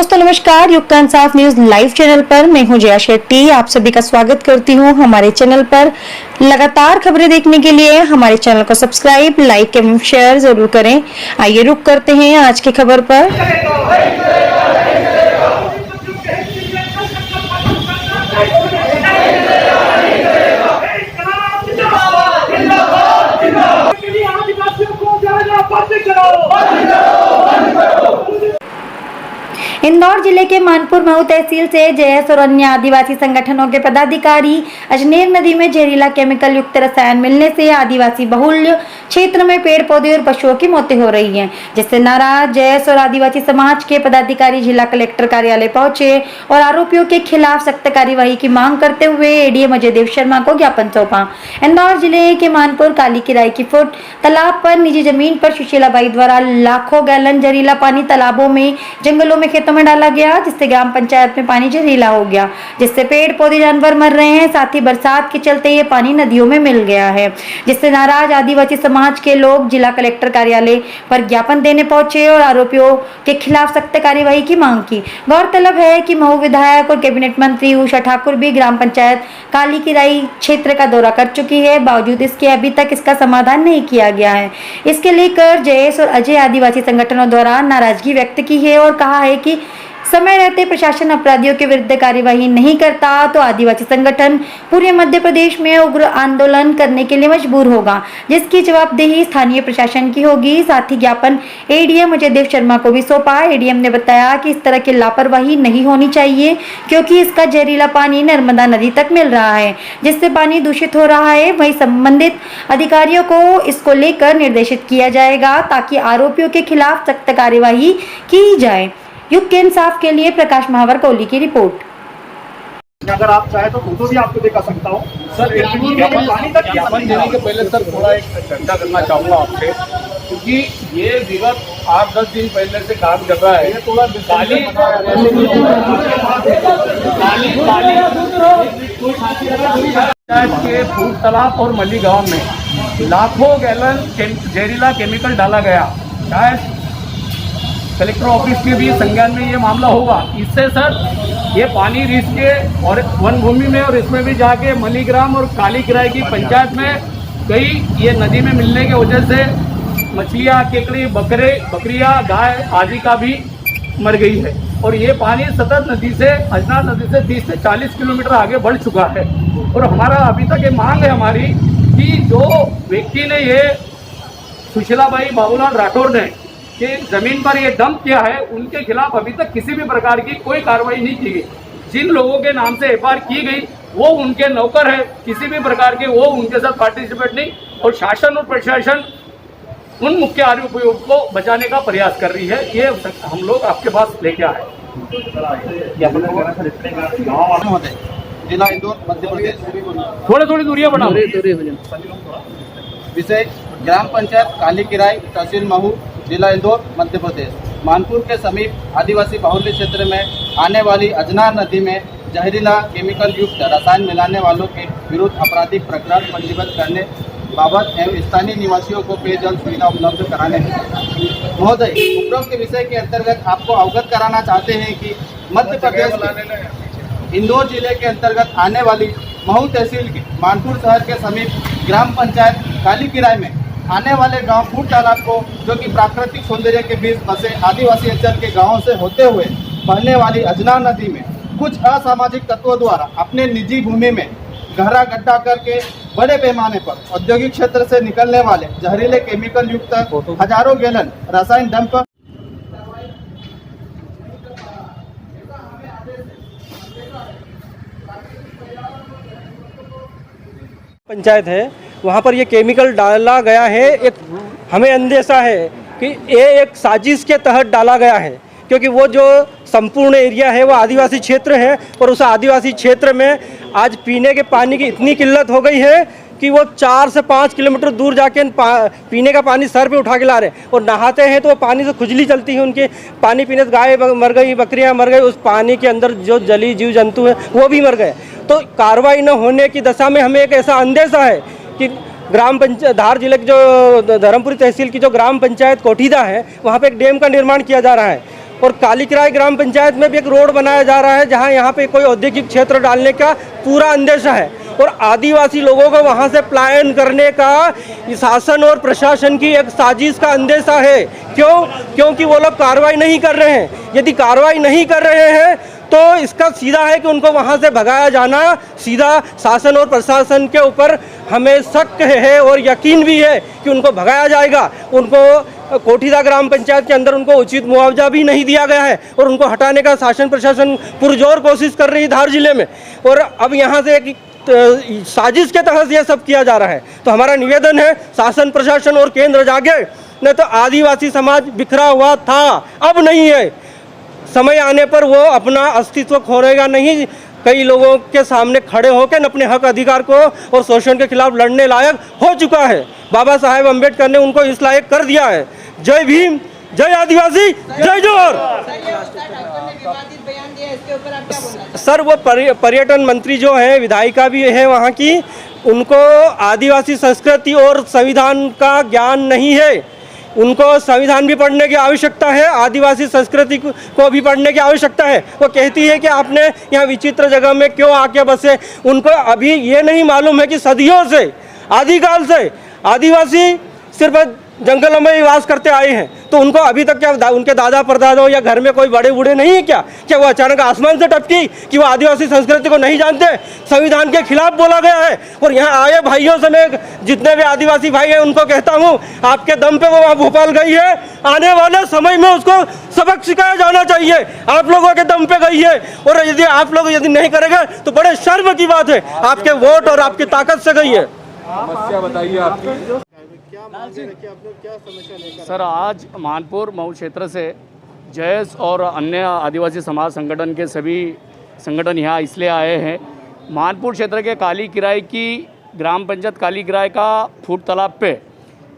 दोस्तों नमस्कार, युग का इंसाफ न्यूज लाइव चैनल पर मैं हूं जया शेट्टी। आप सभी का स्वागत करती हूं हमारे चैनल पर। लगातार खबरें देखने के लिए हमारे चैनल को सब्सक्राइब, लाइक एवं शेयर जरूर करें। आइए रुक करते हैं आज की खबर पर। इंदौर जिले के मानपुर महू तहसील से जयस और अन्य आदिवासी संगठनों के पदाधिकारी अजनेर नदी में जहरीला केमिकल युक्त रसायन मिलने से आदिवासी बहुल्य क्षेत्र में पेड़ पौधे और पशुओं की मौतें हो रही हैं, जिससे नाराज जयस और आदिवासी समाज के पदाधिकारी जिला कलेक्टर कार्यालय पहुंचे और आरोपियों के खिलाफ सख्त कार्यवाही की मांग करते हुए एडीएम अजय देव शर्मा को ज्ञापन सौंपा। इंदौर जिले के मानपुर काली किराई की फुट तालाब पर निजी जमीन पर सुशीलाबाई द्वारा लाखों गैलन जहरीला पानी तालाबों में, जंगलों में, खेतों में डाला गया, जिससे ग्राम पंचायत में पानी जहरीला हो गया, जिससे पेड़ पौधे जानवर मर रहे हैं। साथ ही बरसात के चलते ये पानी नदियों में मिल गया है, जिससे नाराज आदिवासी समाज के लोग जिला कलेक्टर कार्यालय पर ज्ञापन देने पहुंचे और आरोपियों के खिलाफ सख्त कार्यवाही की मांग की। गौरतलब है कि महू विधायक और कैबिनेट मंत्री उषा ठाकुर भी ग्राम पंचायत काली किराई क्षेत्र का दौरा कर चुकी है, बावजूद इसके अभी तक इसका समाधान नहीं किया गया है। इसके लेकर जयेश और अजय आदिवासी संगठनों द्वारा नाराजगी व्यक्त की है और कहा है कि समय रहते प्रशासन अपराधियों के विरुद्ध कार्यवाही नहीं करता तो आदिवासी संगठन पूरे मध्य प्रदेश में उग्र आंदोलन करने के लिए मजबूर होगा, जिसकी जवाबदेही स्थानीय प्रशासन की होगी। साथ ही ज्ञापन एडीएम अजय देव शर्मा को भी सौंपा। एडीएम ने बताया कि इस तरह की लापरवाही नहीं होनी चाहिए, क्योंकि इसका जहरीला पानी नर्मदा नदी तक मिल रहा है, जिससे पानी दूषित हो रहा है। वहीं संबंधित अधिकारियों को इसको लेकर निर्देशित किया जाएगा ताकि आरोपियों के खिलाफ सख्त कार्यवाही की जाए। युग के इंसाफ के लिए प्रकाश महावर कोहली की रिपोर्ट। अगर आप चाहे तो फोटो भी आपको दिखा सकता हूँ सर। ज्ञापन देने के पहले सर थोड़ा एक चर्चा करना चाहूँगा आपसे, क्योंकि ये विगत 8-10 दिन पहले से काम कर रहा है। ये थोड़ा के फूट तालाब और मल्ली गांव में लाखों गैलन जहरीला केमिकल डाला गया। शायद कलेक्टर ऑफिस के भी संज्ञान में ये मामला होगा। इससे सर ये पानी रिस के और वन भूमि में और इसमें भी जाके मलीग्राम और काली किराई की पंचायत में कई ये नदी में मिलने की वजह से मछलियाँ, केकड़ी, बकरियाँ, गाय आदि का भी मर गई है। और ये पानी सतत नदी से, अजनार नदी से 30 से 40 किलोमीटर आगे बढ़ चुका है। और हमारा अभी तक ये मांग है हमारी कि जो व्यक्ति ने ये सुशीलाबाई बाबूलाल राठौर ने कि जमीन पर ये डंप किया है, उनके खिलाफ अभी तक किसी भी प्रकार की कोई कार्रवाई नहीं की गई। जिन लोगों के नाम से एफआईआर की गई वो उनके नौकर है, किसी भी प्रकार के वो उनके साथ पार्टिसिपेट नहीं। और शासन और प्रशासन उन मुख्य आरोपियों को बचाने का प्रयास कर रही है। ये हम लोग आपके पास लेके आए। जिला इंदौर मध्य प्रदेश। थोड़ी दूरियां बनाओ। विषय ग्राम पंचायत काली किराई, तहसील महू, जिला इंदौर मध्य प्रदेश। मानपुर के समीप आदिवासी बाहुल्य क्षेत्र में आने वाली अजनार नदी में जहरीला केमिकल युक्त रसायन मिलाने वालों के विरुद्ध आपराधिक प्रकरण पंजीबद्ध करने बाबत एवं स्थानीय निवासियों को पेयजल सुविधा उपलब्ध कराने महोदय, उपरोक्त विषय के अंतर्गत आपको अवगत कराना चाहते हैं कि मध्य प्रदेश इंदौर जिले के अंतर्गत आने वाली महू तहसील के मानपुर शहर के समीप ग्राम पंचायत काली किराई में आने वाले गांव फूट तालाब को, जो कि प्राकृतिक सौंदर्य के बीच बसे आदिवासी अंचल के गांवों से होते हुए बहने वाली अजनार नदी में कुछ असामाजिक तत्वों द्वारा अपने निजी भूमि में गहरा गड्ढा करके बड़े पैमाने पर औद्योगिक क्षेत्र से निकलने वाले जहरीले केमिकल युक्त हजारों गैलन रसायन डंप पंचायत है, वहाँ पर ये केमिकल डाला गया है। एक हमें अंदेशा है कि ये एक साजिश के तहत डाला गया है, क्योंकि वो जो संपूर्ण एरिया है वो आदिवासी क्षेत्र है और उस आदिवासी क्षेत्र में आज पीने के पानी की इतनी किल्लत हो गई है कि वो 4 से 5 किलोमीटर दूर जाके पीने का पानी सर पे उठा के ला रहे हैं और नहाते हैं तो पानी से खुजली चलती है उनके। पानी पीने से गाय मर गई, बकरियां मर गई, उस पानी के अंदर जो जली जीव जंतु हैं वो भी मर गए। तो कार्रवाई न होने की दशा में हमें एक ऐसा अंदेशा है कि ग्राम पंचायत धार जिले की जो धर्मपुरी तहसील की जो ग्राम पंचायत कोठीदा है, वहाँ पे एक डैम का निर्माण किया जा रहा है और कालीकिराई ग्राम पंचायत में भी एक रोड बनाया जा रहा है जहां यहाँ पे कोई औद्योगिक क्षेत्र डालने का पूरा अंदेशा है और आदिवासी लोगों को वहां से पलायन करने का शासन और प्रशासन की एक साजिश का अंदेशा है। क्योंकि वो लोग कार्रवाई नहीं कर रहे हैं। यदि कार्रवाई नहीं कर रहे हैं तो इसका सीधा है कि उनको वहां से भगाया जाना सीधा शासन और प्रशासन के ऊपर हमें शक है और यकीन भी है कि उनको भगाया जाएगा। उनको कोठीदा ग्राम पंचायत के अंदर उनको उचित मुआवजा भी नहीं दिया गया है और उनको हटाने का शासन प्रशासन पुरजोर कोशिश कर रही है धार जिले में और अब यहाँ से एक साजिश के तहत यह सब किया जा रहा है। तो हमारा निवेदन है शासन प्रशासन और केंद्र जागे, नहीं तो आदिवासी समाज बिखरा हुआ था, अब नहीं है। समय आने पर वो अपना अस्तित्व खोएगा नहीं। कई लोगों के सामने खड़े होकर अपने हक अधिकार को और शोषण के खिलाफ लड़ने लायक हो चुका है। बाबा साहेब अम्बेडकर ने उनको इस लायक कर दिया है। जय भीम, जय आदिवासी, जय जोहर। सर वो पर्यटन मंत्री जो है, विधायिका भी है वहाँ की, उनको आदिवासी संस्कृति और संविधान का ज्ञान नहीं है। उनको संविधान भी पढ़ने की आवश्यकता है, आदिवासी संस्कृति को भी पढ़ने की आवश्यकता है। वो कहती है कि आपने यहाँ विचित्र जगह में क्यों आके बसे। उनको अभी ये नहीं मालूम है कि सदियों से, आदिकाल से आदिवासी सिर्फ जंगलों में ही वास करते आए हैं। तो उनको अभी तक क्या उनके दादा परदादा या घर में कोई बड़े बूढ़े नहीं है क्या वो अचानक आसमान से टपकी कि वो आदिवासी संस्कृति को नहीं जानते। संविधान के खिलाफ बोला गया है और यहाँ आए भाइयों से मैं जितने भी आदिवासी भाई हैं उनको कहता हूँ, आपके दम पे वो वहाँ भोपाल गई है, आने वाले समय में उसको सबक सिखाया जाना चाहिए। आप लोगों के दम पे गई है और यदि आप लोग यदि नहीं करेंगे तो बड़े शर्म की बात है। आपके वोट और आपकी ताकत से गई है। समस्या बताइए आपकी। सर, आज मानपुर मऊ क्षेत्र से जयस और अन्य आदिवासी समाज संगठन के सभी संगठन यहाँ इसलिए आए हैं। मानपुर क्षेत्र के कालीकिराई की ग्राम पंचायत कालीकिराई का फूट तालाब पे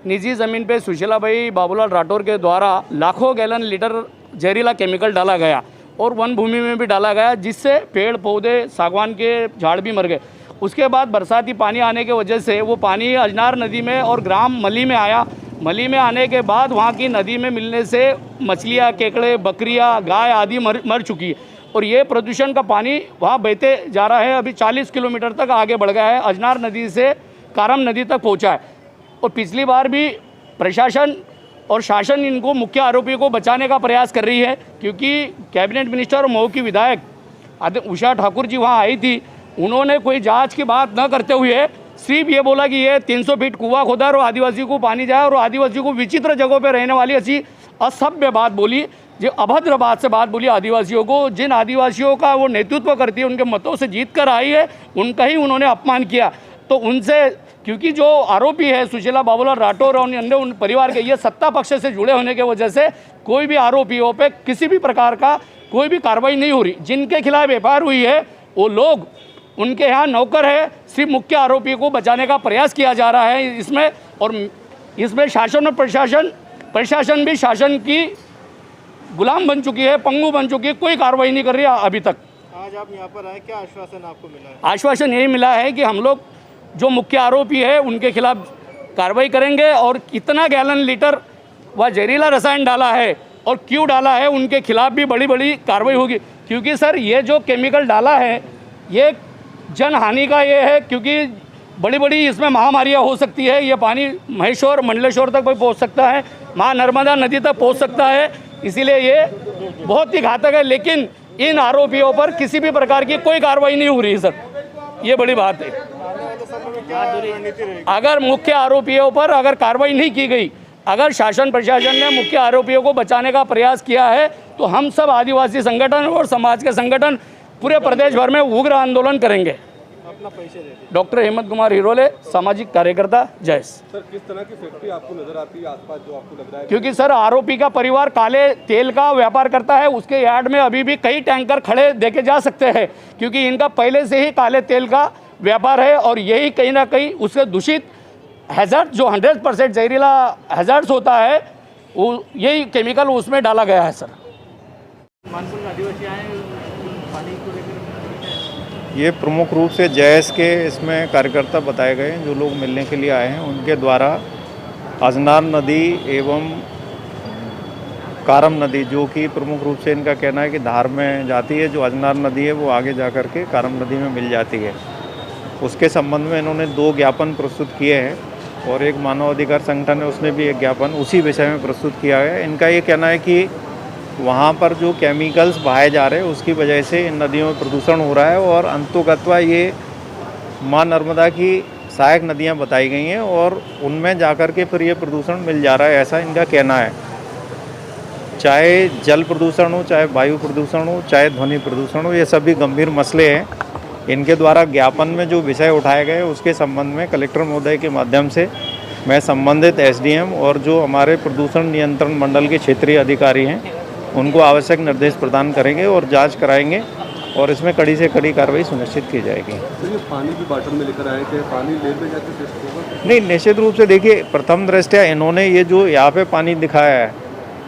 निजी ज़मीन पे सुशीलाबाई बाबूलाल राठौर के द्वारा लाखों गैलन लीटर जहरीला केमिकल डाला गया और वन भूमि में भी डाला गया, जिससे पेड़ पौधे सागवान के झाड़ भी मर गए। उसके बाद बरसाती पानी आने की वजह से वो पानी अजनार नदी में और ग्राम मली में आया। मली में आने के बाद वहाँ की नदी में मिलने से मछलियाँ, केकड़े, बकरियाँ, गाय आदि मर चुकी है और ये प्रदूषण का पानी वहाँ बहते जा रहा है। अभी 40 किलोमीटर तक आगे बढ़ गया है, अजनार नदी से कारम नदी तक पहुँचा है। और पिछली बार भी प्रशासन और शासन इनको मुख्य आरोपियों को बचाने का प्रयास कर रही है, क्योंकि कैबिनेट मिनिस्टर और मऊ की विधायक उषा ठाकुर जी वहाँ आई थी। उन्होंने कोई जांच की बात न करते हुए सिर्फ ये बोला कि ये 300 फीट कुआं खोदा और आदिवासी को पानी जाए और आदिवासी को विचित्र जगहों पे रहने वाली ऐसी असभ्य बात बोली, जो अभद्र बात से बात बोली आदिवासियों को। जिन आदिवासियों का वो नेतृत्व करती है, उनके मतों से जीत कर आई है, उनका ही उन्होंने अपमान किया। तो उनसे, क्योंकि जो आरोपी है सुशीला बाबूलाल राठौर और अन्य उन परिवार के, ये सत्ता पक्ष से जुड़े होने की वजह से कोई भी आरोपियों पर किसी भी प्रकार का कोई भी कार्रवाई नहीं हो रही। जिनके खिलाफ एफआईआर हुई है वो लोग उनके यहाँ नौकर है। सिर्फ मुख्य आरोपियों को बचाने का प्रयास किया जा रहा है इसमें, और इसमें शासन और प्रशासन भी शासन की गुलाम बन चुकी है, पंगु बन चुकी है, कोई कार्रवाई नहीं कर रही है अभी तक। आज आप यहाँ पर आए, क्या आश्वासन आपको मिला है? आश्वासन यही मिला है कि हम लोग जो मुख्य आरोपी है उनके खिलाफ कार्रवाई करेंगे और कितना गैलन लीटर वह जहरीला रसायन डाला है और क्यों डाला है उनके खिलाफ भी बड़ी बड़ी कार्रवाई होगी। क्योंकि सर ये जो केमिकल डाला है ये जन हानि का ये है, क्योंकि बड़ी बड़ी इसमें महामारियाँ हो सकती है। ये पानी महेश्वर मंडलेश्वर तक भी पहुँच सकता है, माँ नर्मदा नदी तक पहुँच सकता है, इसीलिए ये बहुत ही घातक है। लेकिन इन आरोपियों पर किसी भी प्रकार की कोई कार्रवाई नहीं हो रही है सर, ये बड़ी बात है। अगर मुख्य आरोपियों पर अगर कार्रवाई नहीं की गई, अगर शासन प्रशासन ने मुख्य आरोपियों को बचाने का प्रयास किया है, तो हम सब आदिवासी संगठन और समाज के संगठन पूरे प्रदेश भर में उग्र आंदोलन करेंगे। अपना परिचय दे। डॉक्टर हेमंत कुमार हिरोले, सामाजिक कार्यकर्ता, जयस। सर, किस तरह की फैक्ट्री आपको नजर आती है आसपास जो आपको लग रहा है? क्योंकि सर आरोपी का परिवार काले तेल का व्यापार करता है, उसके यार्ड में अभी भी कई टैंकर खड़े देखे जा सकते हैं, क्योंकि इनका पहले से ही काले तेल का व्यापार है और यही कहीं ना कहीं उसके दूषित हैज़ार्ड जो 100% जहरीला हैज़ार्ड्स होता है, वो यही केमिकल उसमें डाला गया है सर। मानपुर में आदिवासी आए पानी को लेकर, ये प्रमुख रूप से जयस के इसमें कार्यकर्ता बताए गए हैं जो लोग मिलने के लिए आए हैं। उनके द्वारा अजनार नदी एवं कारम नदी, जो कि प्रमुख रूप से इनका कहना है कि धार में जाती है, जो अजनार नदी है वो आगे जा कर के कारम नदी में मिल जाती है। उसके संबंध में इन्होंने 2 ज्ञापन प्रस्तुत किए हैं और एक मानवाधिकार संगठन है उसने भी एक ज्ञापन उसी विषय में प्रस्तुत किया है। इनका ये कहना है कि वहाँ पर जो केमिकल्स बहाए जा रहे हैं उसकी वजह से इन नदियों में प्रदूषण हो रहा है और अंततोगत्वा ये माँ नर्मदा की सहायक नदियाँ बताई गई हैं और उनमें जाकर के फिर ये प्रदूषण मिल जा रहा है, ऐसा इनका कहना है। चाहे जल प्रदूषण हो, चाहे वायु प्रदूषण हो, चाहे ध्वनि प्रदूषण हो, ये सभी गंभीर मसले हैं। इनके द्वारा ज्ञापन में जो विषय उठाए गए उसके संबंध में कलेक्टर महोदय के माध्यम से मैं संबंधित एसडीएम और जो हमारे प्रदूषण नियंत्रण मंडल के क्षेत्रीय अधिकारी हैं उनको आवश्यक निर्देश प्रदान करेंगे और जांच कराएंगे और इसमें कड़ी से कड़ी कार्रवाई सुनिश्चित की जाएगी। तो ये पानी भी बॉटल में लेकर आए थे, पानी ले में जाकर टेस्ट होगा? नहीं, निश्चित रूप से देखिए, प्रथम दृष्टया इन्होंने ये जो यहाँ पे पानी दिखाया है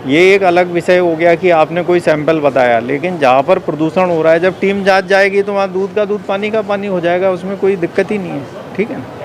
ये एक अलग विषय हो गया कि आपने कोई सैंपल बताया, लेकिन जहाँ पर प्रदूषण हो रहा है जब टीम जांच जाएगी तो वहाँ दूध का दूध, पानी का पानी हो जाएगा, उसमें कोई दिक्कत ही नहीं है। ठीक है ना।